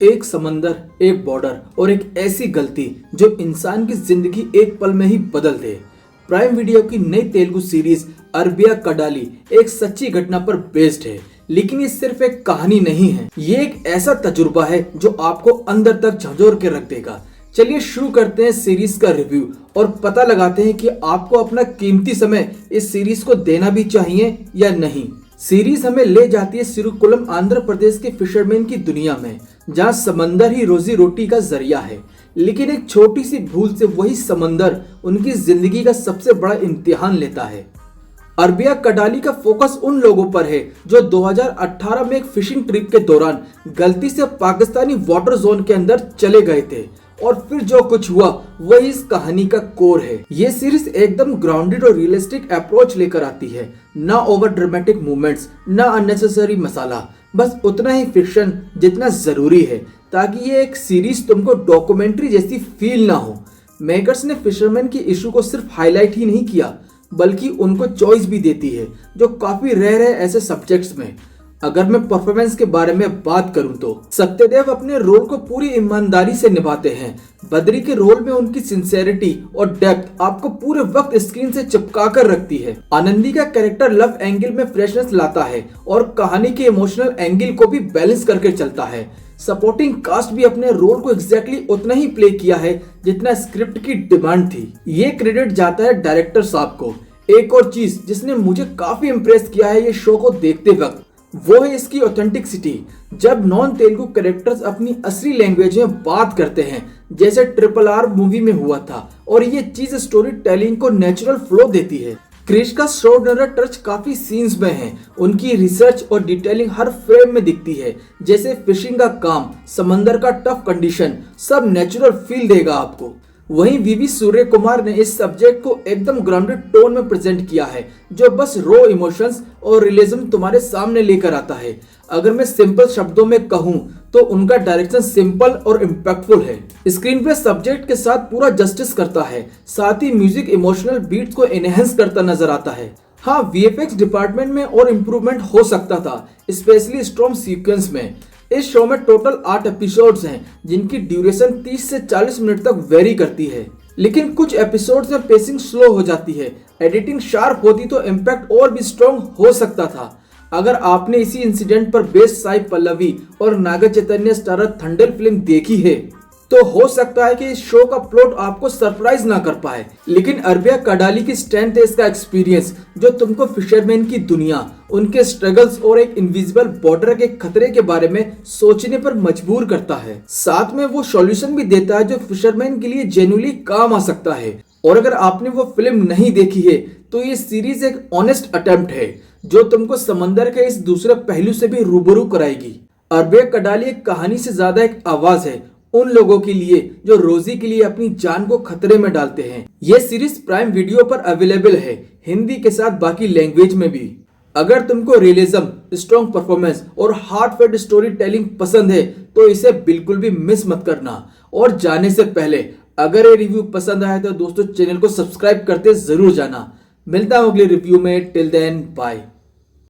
एक समंदर, एक बॉर्डर और एक ऐसी गलती जो इंसान की जिंदगी एक पल में ही बदल दे। प्राइम वीडियो की नई तेलुगु सीरीज अरबिया कडाली एक सच्ची घटना पर बेस्ड है, लेकिन ये सिर्फ एक कहानी नहीं है, ये एक ऐसा तजुर्बा है जो आपको अंदर तक झंझोर के रख देगा। चलिए शुरू करते हैं सीरीज का रिव्यू और पता लगाते हैं कि आपको अपना कीमती समय इस सीरीज को देना भी चाहिए या नहीं। सीरीज हमें ले जाती है सिरुकुलम आंध्र प्रदेश के फिशरमैन की दुनिया में, जहां समंदर ही रोजी रोटी का जरिया है। लेकिन एक छोटी सी भूल से वही समंदर उनकी जिंदगी का सबसे बड़ा इम्तिहान लेता है। अरबिया कडाली का फोकस उन लोगों पर है जो 2018 में एक फिशिंग ट्रिप के दौरान गलती से पाकिस्तानी वाटर जोन के अंदर चले गए थे और फिर जो कुछ हुआ वही इस कहानी का कोर है। ये सीरीज एकदम ग्राउंडेड और रियलिस्टिक अप्रोच लेकर आती है, ना ओवर ड्रामेटिक मूवमेंट्स, ना अननेसेसरी मसाला, बस उतना ही फिक्शन जितना जरूरी है ताकि ये एक सीरीज तुमको डॉक्यूमेंट्री जैसी फील ना हो। मेकर्स ने फिशरमैन की इशू को सिर्फ हाईलाइट ही नहीं किया, बल्कि उनको चॉइस भी देती है जो काफी रेयर है ऐसे सब्जेक्ट्स में। अगर मैं परफॉर्मेंस के बारे में बात करूं तो सत्यदेव अपने रोल को पूरी ईमानदारी से निभाते हैं। बद्री के रोल में उनकी सिंसेरिटी और डेप्थ आपको पूरे वक्त स्क्रीन से चिपका कर रखती है। आनंदी का कैरेक्टर लव एंगल में फ्रेशनेस लाता है और कहानी के इमोशनल एंगल को भी बैलेंस करके चलता है। सपोर्टिंग कास्ट भी अपने रोल को एग्जैक्टली उतना ही प्ले किया है जितना स्क्रिप्ट की डिमांड थी। ये क्रेडिट जाता है डायरेक्टर साहब को। एक और चीज जिसने मुझे काफी इम्प्रेस किया है ये शो को देखते वक्त, वो है इसकी ऑथेंटिसिटी। जब नॉन तेलुगु कैरेक्टर्स अपनी असली लैंग्वेज में बात करते हैं, जैसे RRR मूवी में हुआ था, और ये चीज स्टोरी टेलिंग को नेचुरल फ्लो देती है। क्रिश का शोडनर टच काफी सीन्स में है। उनकी रिसर्च और डिटेलिंग हर फ्रेम में दिखती है, जैसे फिशिंग का काम, समंदर का टफ कंडीशन, सब नेचुरल फील देगा आपको। वहीं वीवी सूर्य कुमार ने इस सब्जेक्ट को एकदम ग्राउंडेड टोन में प्रेजेंट किया है, जो बस रॉ इमोशंस और रियलिज्म तुम्हारे सामने लेकर आता है। अगर मैं सिंपल शब्दों में कहूं तो उनका डायरेक्शन सिंपल और इम्पैक्टफुल है। स्क्रीन पे सब्जेक्ट के साथ पूरा जस्टिस करता है, साथ ही म्यूजिक इमोशनल बीट्स को एनहेंस करता नजर आता है। हाँ, वीएफएक्स डिपार्टमेंट में और इम्प्रूवमेंट हो सकता था, स्पेशली स्टॉर्म सीक्वेंस में। इस शो में टोटल 8 एपिसोड्स हैं, जिनकी ड्यूरेशन 30 से 40 मिनट तक वेरी करती है। लेकिन कुछ एपिसोड्स में पेसिंग स्लो हो जाती है। एडिटिंग शार्प होती तो इम्पैक्ट और भी स्ट्रॉन्ग हो सकता था। अगर आपने इसी इंसिडेंट पर बेस्ड साई पल्लवी और Naga Chaitanya starrer thunder film देखी है तो हो सकता है कि इस शो का प्लॉट आपको सरप्राइज ना कर पाए। लेकिन अरबिया कडाली की स्ट्रेंथ है इसका एक्सपीरियंस, जो तुमको फिशरमैन की दुनिया, उनके स्ट्रगल्स और एक इनविजिबल बॉर्डर के खतरे के बारे में सोचने पर मजबूर करता है। साथ में वो सॉल्यूशन भी देता है जो फिशरमैन के लिए जेन्युइनली काम आ सकता है। और अगर आपने वो फिल्म नहीं देखी है तो ये सीरीज एक ऑनेस्ट अटेम्प्ट है जो तुमको समंदर के इस दूसरे पहलू से भी रूबरू कराएगी। अरबिया कडाली एक कहानी से ज्यादा एक आवाज है उन लोगों के लिए जो रोजी के लिए अपनी जान को खतरे में डालते हैं। ये सीरीज प्राइम वीडियो पर अवेलेबल है, हिंदी के साथ बाकी लैंग्वेज में भी। अगर तुमको रियलिज्म, स्ट्रॉन्ग परफॉर्मेंस और हार्टफेल्ट स्टोरी टेलिंग पसंद है तो इसे बिल्कुल भी मिस मत करना। और जाने से पहले अगर ये रिव्यू पसंद आया तो दोस्तों चैनल को सब्सक्राइब करते जरूर जाना। मिलता हूं अगले रिव्यू में। Till then bye.